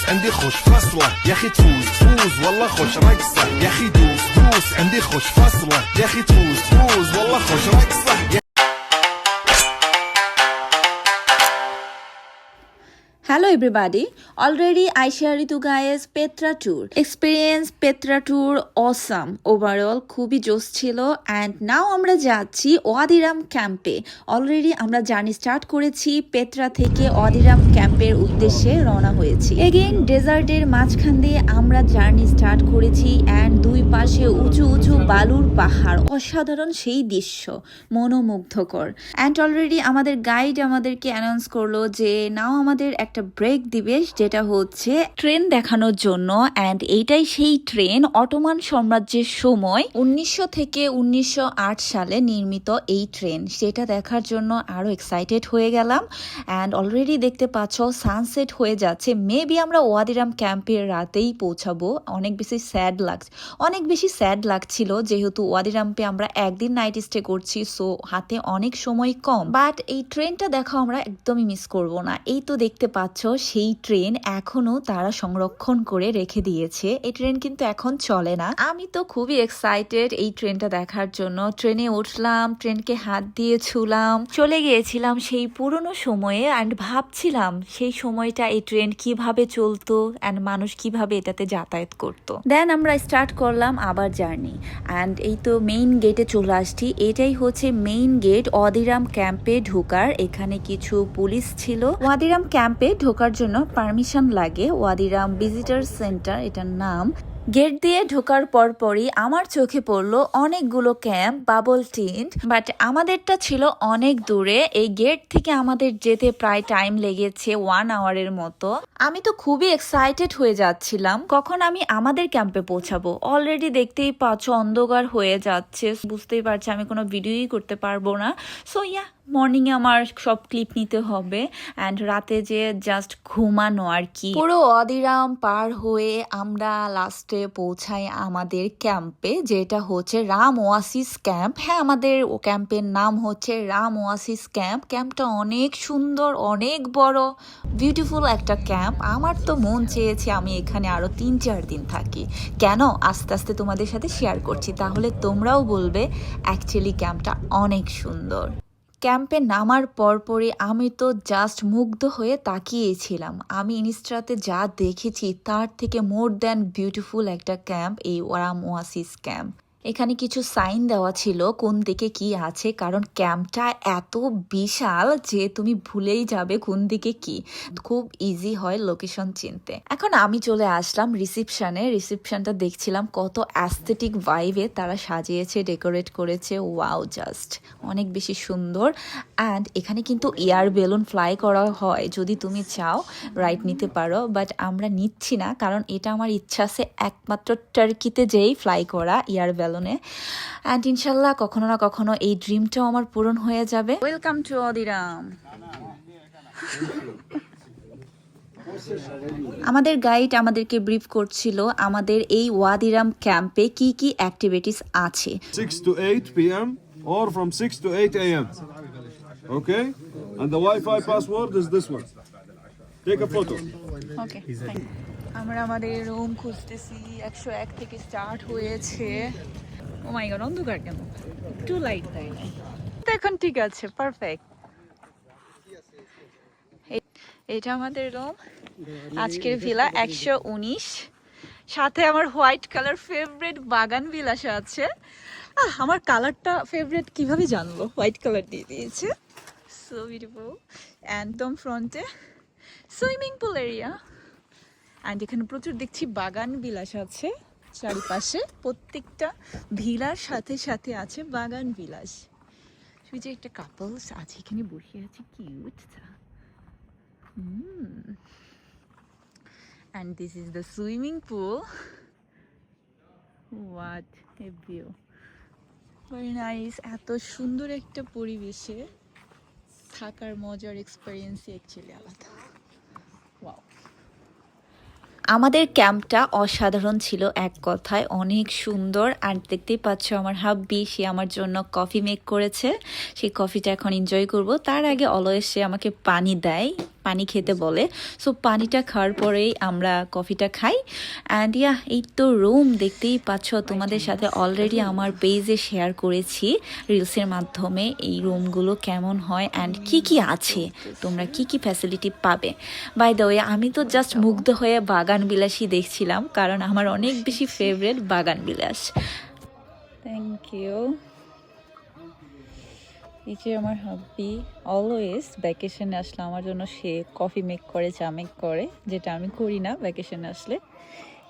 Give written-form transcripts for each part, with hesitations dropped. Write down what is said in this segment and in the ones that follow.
عندي خوش فصلة يا اخي تفوز والله خوش رقصة يا اخي دوس عندي خوش فصلة يا اخي تفوز والله خوش رقصة. Hello everybody, already I share with you guys Petra tour. Experience Petra tour awesome. Overall খুবই জোস ছিল and now আমরা যাচ্ছি ওয়াদিরাম ক্যাম্পে. অলরেডি আমরা জার্নি স্টার্ট করেছি পেত্রা থেকে ওয়াদিরাম ক্যাম্পের উদ্দেশ্যে রওনা হয়েছি. এগেইন ডেজার্টের মাঝখান দিয়ে আমরা জার্নি স্টার্ট করেছি and দুই পাশে উঁচু উঁচু বালুর পাহাড়, অসাধারণ সেই দৃশ্য, মনোমুগ্ধকর. and অলরেডি আমাদের গাইড আমাদেরকে অ্যানাউন্স করলো যে নাও আমাদের একটা ব্রেক দিবে, যেটা হচ্ছে ট্রেন দেখানোর জন্য. এন্ড এইটাই সেই ট্রেন, অটোমান সাম্রাজ্যের সময় 1900 থেকে 1908 সালে নির্মিত এই ট্রেন, সেটা দেখার জন্য আরো এক্সাইটেড হয়ে গেলাম. এন্ড অলরেডি দেখতে পাচ্ছ সানসেট হয়ে যাচ্ছে. মেবি আমরা ওয়াদিরাম ক্যাম্পের রাতেই পৌঁছাবো. অনেক বেশি স্যাড লাগছিল যেহেতু ওয়াদিরামে আমরা একদিন নাইট স্টে করছি, সো হাতে অনেক সময় কম. বাট এই ট্রেনটা দেখা আমরা একদমই মিস করব না. এই তো দেখতে পাচ্ছ সেই ট্রেন এখনো তারা সংরক্ষণ করে রেখে দিয়েছে. এই ট্রেন কিন্তু এখন চলে না. আমি তো খুবই এক্সাইটেড এই ট্রেনটা দেখার জন্য. ট্রেনে উঠলাম, ট্রেনকে হাত দিয়ে ছুলাম, চলে গিয়েছিলাম সেই পুরনো সময়ে. অ্যান্ড ভাবছিলাম সেই সময়টা এই ট্রেন কিভাবে চলতো অ্যান্ড মানুষ কিভাবে এটাতে যাতায়াত করতো. দেন আমরা স্টার্ট করলাম আবার জার্নি. অ্যান্ড এই তো মেইন গেটে চলে আসছি. এটাই হচ্ছে মেইন গেট ওয়াদিরাম ক্যাম্পে ঢোকার. এখানে কিছু পুলিশ ছিল. ওয়াদিরাম ক্যাম্পে ঢোকার জন্য পারমিশন লাগে. ওয়াদিরাম ভিজিটার সেন্টার এটার নাম. গেট দিয়ে ঢোকার পরপরই আমার চোখে পড়লো অনেকগুলো ক্যাম্প, বাবল টিন্ট, বাট আমাদেরটা ছিল অনেক দূরে. এই গেট থেকে আমাদের যেতে প্রায় টাইম লেগেছে 1 আওয়ারের মতো. আমি তো খুবই এক্সাইটেড হয়ে যাচ্ছিলাম কখন আমি আমাদের ক্যাম্পে পৌঁছাবো. অলরেডি দেখতেই পাচ্ছ অন্ধকার হয়ে যাচ্ছে, বুঝতেই পারছি আমি কোনো ভিডিওই করতে পারবো না. সো মর্নিংয়ে আমার সব ক্লিপ নিতে হবে অ্যান্ড রাতে যে জাস্ট ঘুমানো আর কি. পুরো ওয়াদিরাম পার হয়ে আমরা লাস্টে পৌঁছাই আমাদের ক্যাম্পে, যেটা হচ্ছে রাম ওয়াসিস ক্যাম্প. হ্যাঁ, আমাদের ক্যাম্পের নাম হচ্ছে রাম ওয়াসিস ক্যাম্প. ক্যাম্পটা অনেক সুন্দর, অনেক বড়, বিউটিফুল একটা ক্যাম্প. আমার তো মন চেয়েছে আমি এখানে আরো 3-4 দিন থাকি. কেন, আস্তে আস্তে তোমাদের সাথে শেয়ার করছি, তাহলে তোমরাও বলবে অ্যাকচুয়ালি ক্যাম্পটা অনেক সুন্দর. ক্যাম্পে নামার পরপরই আমি তো জাস্ট মুগ্ধ হয়ে তাকিয়েছিলাম. আমি ইনস্টাতে যা দেখেছি তার থেকে মোর দ্যান বিউটিফুল একটা ক্যাম্প এই রাম ওয়াসিস ক্যাম্প. এখানে কিছু সাইন দেওয়া ছিল কোন দিকে কি আছে, কারণ ক্যাম্পটা এত বিশাল যে তুমি ভুলেই যাবে কোন দিকে কি. খুব ইজি হয় লোকেশন চিনতে. এখন আমি চলে আসলাম রিসেপশনে. রিসেপশনটা দেখছিলাম কত অ্যাস্থেটিক ভাইবে তারা সাজিয়েছে, ডেকোরেট করেছে. ওয়াও, জাস্ট অনেক বেশি সুন্দর. অ্যান্ড এখানে কিন্তু এয়ার বেলুন ফ্লাই করা হয়, যদি তুমি চাও রাইড নিতে পারো, বাট আমরা নিচ্ছি না কারণ এটা আমার ইচ্ছা আছে একমাত্র টার্কিতে যেই ফ্লাই করা এয়ার বেলুন. অ্যান্ড ইনশাল্লাহ কখনো না কখনো এই ড্রিমটাও আমার পূরণ হয়ে যাবে. Welcome to Wadi Rum. আমাদের গাইড আমাদেরকে ব্রিফ করছিল আমাদের এই ওয়াদিরাম ক্যাম্পে কি কি অ্যাক্টিভিটিস আছে. 6 to 8 p.m. or from 6 to 8 a.m. Okay? And the Wi-Fi password is this one. Take a photo. ওকে, আমরা আমাদের রুম খুঁজতেছি. 101 থেকে স্টার্ট হয়েছে. ও মাই গড, অন্ধকার কেন, একটু লাইট দেয় না. এখন ঠিক আছে, পারফেক্ট. এটা আমাদের রুম. আজকের ভিলা 119. সাথে আমার হোয়াইট কালার ফেভারিট বাগান বিলাস আছে. আমার কালারটা ফেভারিট কিভাবে জানলো, হোয়াইট কালার দিয়ে দিয়েছে. So beautiful. একদম ফ্রন্টে সুইমিং পুল এরিয়া. অ্যান্ড এখানে প্রচুর দেখছি বাগান বিলাস আছে চারিপাশে. প্রত্যেকটা ভিলার সাথে সাথে আছে বাগান বিলাস. শুধু যে একটা কাপলস আছে এখানে বসে আছে, cute. And this is the swimming pool. What a view, very nice. এত সুন্দর একটা পরিবেশে থাকার মজার এক্সপিরিয়েন্সই অ্যাকচুয়ালি আলাদা. ওয়াও. আমাদের ক্যাম্পটা অসাধারণ ছিল, এক কথায় অনেক সুন্দর. আর দেখতেই পাচ্ছ আমার হাব্বি, সে আমার জন্য কফি মেক করেছে. সেই কফিটা এখন এনজয় করব. তার আগে অলওয়েজ সে আমাকে পানি দেয়. পানি খেতে বলে। সো পানিটা খাওয়ার পরেই আমরা কফিটা খাই। অ্যান্ড এই তো রুম দেখতেই পাচ্ছ, তোমাদের সাথে অলরেডি আমার পেজে শেয়ার করেছি রিলসের মাধ্যমে এই রুমগুলো কেমন হয় অ্যান্ড কি কি আছে, তোমরা কি কি ফ্যাসিলিটি পাবে। বাই দ্য ওয়ে, আমি তো জাস্ট মুগ্ধ হয়ে বাগান বিলাসই দেখছিলাম, কারণ আমার অনেক বেশি ফেভারিট বাগান বিলাস। Thank you. এই যে আমার হাব্বি অলওয়েজ ভ্যাকেশনে আসলে আমার জন্য সে কফি মেক করে, চা মেক করে, যেটা আমি করি না ভ্যাকেশনে আসলে,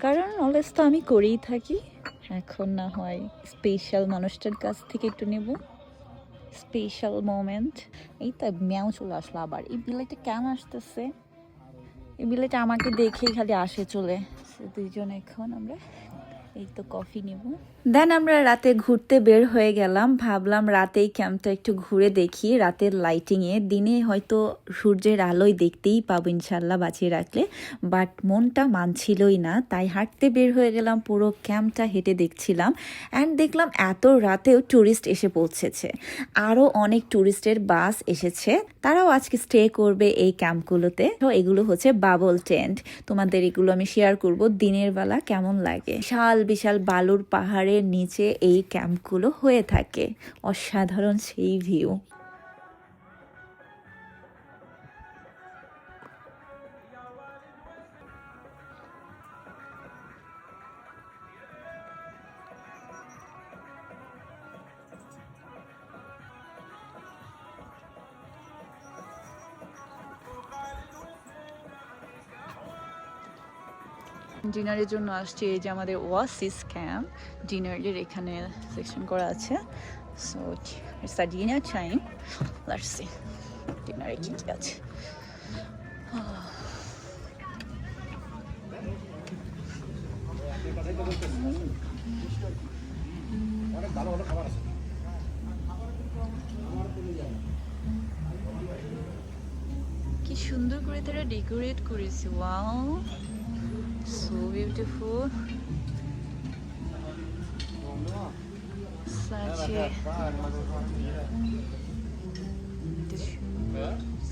কারণ অলওয়েজ তো আমি করেই থাকি। এখন না হয় স্পেশাল মানুষটার কাছ থেকে একটু নেব, স্পেশাল মোমেন্ট। এই তো ম্যাও চলে আসলো আবার। এই বিলেটা কেন আসতেছে? এই বিলেটা আমাকে দেখেই খালি আসে চলে। দুইজন এখন আমরা এই তো কফি নেব। দেন আমরা রাতে ঘুরতে বের হয়ে গেলাম। ভাবলাম রাতেই ক্যাম্পটা একটু ঘুরে দেখি রাতের লাইটিংয়ে। দিনে হয়তো সূর্যের আলোয় দেখতেই পাবো ইনশাল্লাহ বাঁচিয়ে রাখলে, বাট মনটা মানছিলই না। তাই হাঁটতে বের হয়ে গেলাম, পুরো ক্যাম্পটা হেঁটে দেখছিলাম। অ্যান্ড দেখলাম এত রাতেও ট্যুরিস্ট এসে পৌঁছেছে, আরও অনেক ট্যুরিস্টের বাস এসেছে, তারাও আজকে স্টে করবে এই ক্যাম্পগুলোতে। তো এগুলো হচ্ছে বাবল টেন্ট। তোমাদের এগুলো আমি শেয়ার করব দিনের বেলা কেমন লাগে। বিশাল বিশাল বালুর পাহাড়ের নিচে এই ক্যাম্পগুলো হয়ে থাকে, অসাধারণ সেই ভিউ। ডিনারের জন্য আসছে এই যে আমাদের ওয়াসিস ক্যাম্প। ডিনারের এখানে সেকশন করা আছে। So it's a dinner time. Let's see ডিনারে কি কি আছে। কি সুন্দর করে তারা ডেকোরেট করেছে, wow, so beautiful. Such a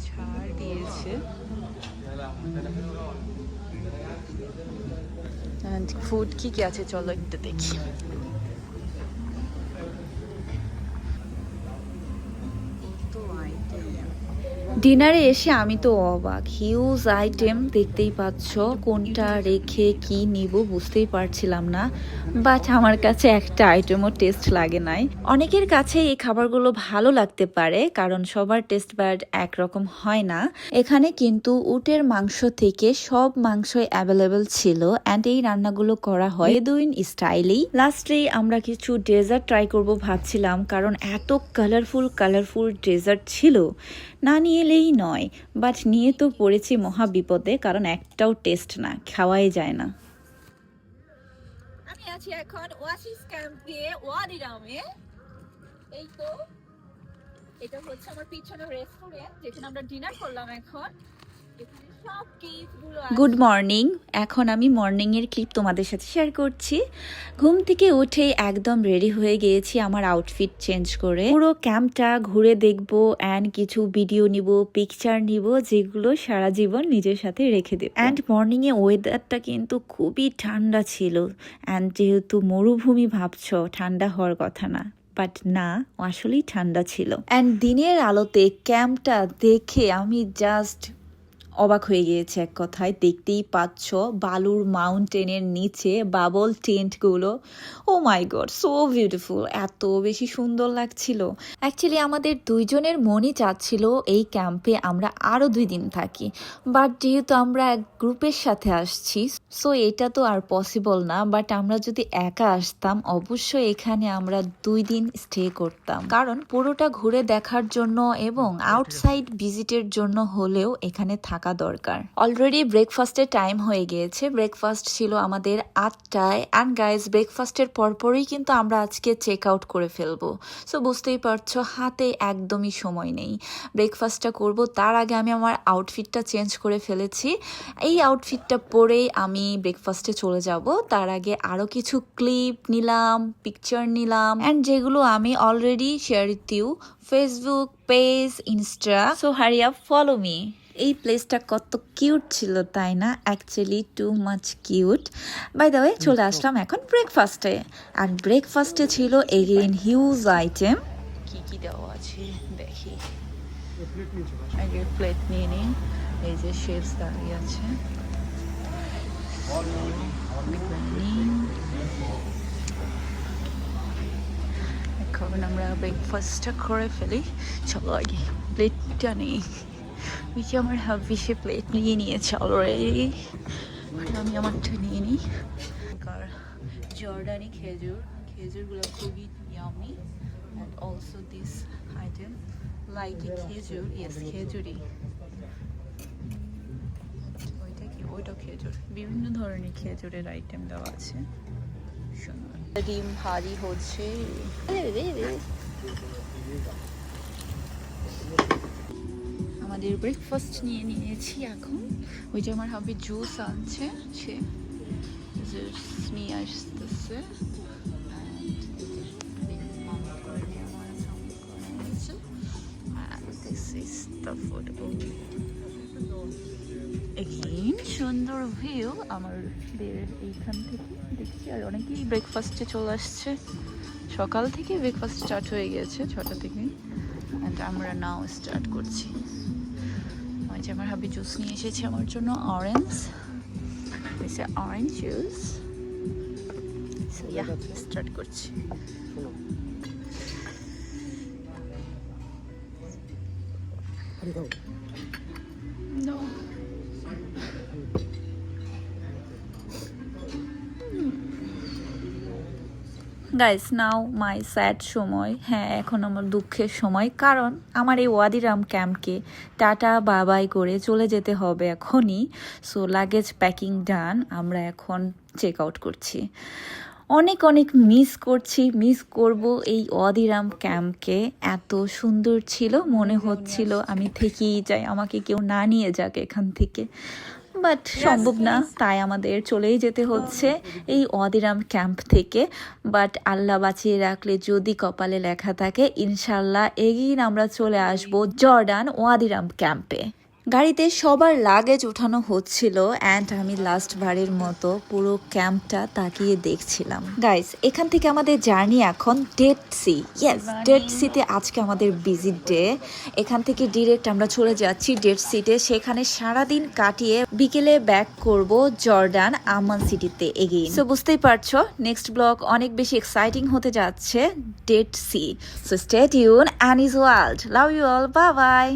ছাড় দিয়েছে। ফুড কি কি আছে চলো একটু দেখি। ডিনারে এসে আমি তো অবাক, হিউজ আইটেম দেখতেই পাচ্ছ। কোনটা রেখে কি নিব বুঝতেই পারছিলাম না, বাট আমার কাছে একটা আইটেমও টেস্ট লাগে নাই। অনেকের কাছে এই খাবারগুলো ভালো লাগতে পারে, কারণ সবার টেস্ট বাড একরকম হয় না। এখানে কিন্তু উটের মাংস থেকে সব মাংসই অ্যাভেলেবেল ছিল, অ্যান্ড এই রান্নাগুলো করা হয় বেদুইন স্টাইলেই। লাস্টে আমরা কিছু ডেজার্ট ট্রাই করব ভাবছিলাম, কারণ এত কালারফুল ডেজার্ট ছিল, না নিয়ে এলেই নয়। বাট নিয়ে তো পড়েছি মহা বিপদে, কারণ একটাও টেস্ট না, খাওয়াই যায় না। আমি আছি এখন ওয়াসিস ক্যাম্পে ওয়াদিরামে। এই তো এটা হচ্ছে আমার পিছনে রেস্টুরেন্ট, যেখানে আমরা ডিনার করলাম। এখন গুড মর্নিং। এখন আমি মর্নিং এর ক্লিপ তোমাদের সাথে শেয়ার করছি। ঘুম থেকে উঠে একদম রেডি হয়ে গিয়েছি আমার আউটফিট চেঞ্জ করে। পুরো ক্যাম্পটা ঘুরে দেখবো অ্যান্ড কিছু ভিডিও নিব, পিকচার নিব, যেগুলো সারা জীবন নিজের সাথে রেখে দেব। অ্যান্ড মর্নিং এ ওয়েদারটা কিন্তু খুবই ঠান্ডা ছিল, অ্যান্ড যেহেতু মরুভূমি ভাবছো ঠান্ডা হওয়ার কথা না, বাট না, আসলেই ঠান্ডা ছিল। অ্যান্ড দিনের আলোতে ক্যাম্পটা দেখে আমি জাস্ট অবাক হয়ে গিয়েছে এক কথায়। দেখতেই পাচ্ছ বালুর মাউন্টেনের নিচে বাবল টেন্টগুলো, ও মাই গড, সো বিউটিফুল, এত বেশি সুন্দর লাগছিল। অ্যাকচুয়ালি আমাদের দুইজনের মনই চাচ্ছিল এই ক্যাম্পে আমরা আরও 2 দিন থাকি, বাট যেহেতু আমরা এক গ্রুপের সাথে আসছি, সো এটা তো আর পসিবল না। বাট আমরা যদি একা আসতাম, অবশ্যই এখানে আমরা 2 দিন স্টে করতাম, কারণ পুরোটা ঘুরে দেখার জন্য এবং আউটসাইড ভিজিটের জন্য হলেও এখানে থাকা দরকার। অলরেডি ব্রেকফাস্টের টাইম হয়ে গিয়েছে। ব্রেকফাস্ট ছিল আমাদের 8টায়, অ্যান্ড গাইজ ব্রেকফাস্টের পরপরই কিন্তু আমরা আজকে চেক আউট করে ফেলবো। সো বুঝতেই পারছো হাতে একদমই সময় নেই। ব্রেকফাস্টটা করব, তার আগে আমি আমার আউটফিটটা চেঞ্জ করে ফেলেছি। এই আউটফিটটা পরেই আমি ব্রেকফাস্টে চলে যাব। তার আগে আরও কিছু ক্লিপ নিলাম, পিকচার নিলাম, অ্যান্ড যেগুলো আমি already share with you Facebook page, insta. So hurry up, follow me. এই প্লেসটা কত কিউট ছিল তাই না, actually too much cute. By the way চলে আসলাম এখন ব্রেকফাস্টে, আর ব্রেকফাস্টে ছিল এগেইন হিউজ আইটেম। কি কি দেওয়া আছে দেখি, আগে প্লেট নিয়ে নিই। এই যে শেফস দাঁড়িয়ে আছে, এখন আমরা ব্রেকফাস্টটা করে ফেলি। চলো আগে প্লেটটা নেই। ওই যে আমার হাবি সে প্লেট নিয়ে নিয়েছে অলরেডি, আমি আমারটা নিয়ে নিই। জর্ডানি খেজুরগুলো খুবই yummy, and also this item like a খেজুর, ইয়েস খেজুরি। ওইটা কি, ওইটা খেজুর, বিভিন্ন ধরনের খেজুরের আইটেম দেওয়া আছে। ডিম ভাজি হচ্ছে। আমাদের ব্রেকফাস্ট নিয়ে নিয়েছি এখন। ওই যে আমার হাবি জুস আনছে, সে জুস নিয়ে আসতেছে। সুন্দর ভিউ আমাদের এইখান থেকে দেখছি, আর অনেকেই ব্রেকফাস্টে চলে আসছে। সকাল থেকে ব্রেকফাস্ট স্টার্ট হয়ে গেছে 6টা থেকে, অ্যান্ড আমরা নাও স্টার্ট করছি। ওই যে আমার হাবি জুস নিয়ে এসেছে আমার জন্য, orange, orange juice. So yeah start করছি। No. গাইস নাও মাই স্যাড সময়। হ্যাঁ, এখন আমার দুঃখের সময়, কারণ আমার এই ওয়াদিরাম ক্যাম্পকে টাটা বাবাই করে চলে যেতে হবে এখনই। সো লাগেজ প্যাকিং ডান, আমরা এখন চেক আউট করছি। অনেক অনেক মিস করব এই ওয়াদিরাম ক্যাম্পকে। এত সুন্দর ছিল, মনে হচ্ছিল আমি থেকেই যাই, আমাকে কেউ না নিয়ে যাক এখান থেকে, বাট সম্ভব না, তাই আমাদের চলেই যেতে হচ্ছে এই ওয়াদিরাম ক্যাম্প থেকে। বাট আল্লাহ বাঁচিয়ে রাখলে, যদি কপালে লেখা থাকে, ইনশাল্লাহ এগিয়ে আমরা চলে আসব জর্ডান ওয়াদিরাম ক্যাম্পে। গাড়িতে সবার লাগেজ ওঠানো হচ্ছিল, অ্যান্ড আমি লাস্ট বারের মতো পুরো ক্যাম্পটা তাকিয়ে দেখছিলাম। গাইস, এখান থেকে আমাদের জার্নি এখন ডেড সি। ইয়েস, ডেড সিতে আজকে আমাদের ভিজিট ডে। এখান থেকে ডিরেক্ট আমরা চলে যাচ্ছি ডেড সিতে, সেখানে সারাদিন কাটিয়ে বিকেলে ব্যাক করব জর্ডান আম্মান সিটিতে এগেইন। সো বুঝতেই পারছো, নেক্সট ব্লগ অনেক বেশি এক্সাইটিং হতে যাচ্ছে, dead sea. So stay tune, Annie's world, love you all, bye by.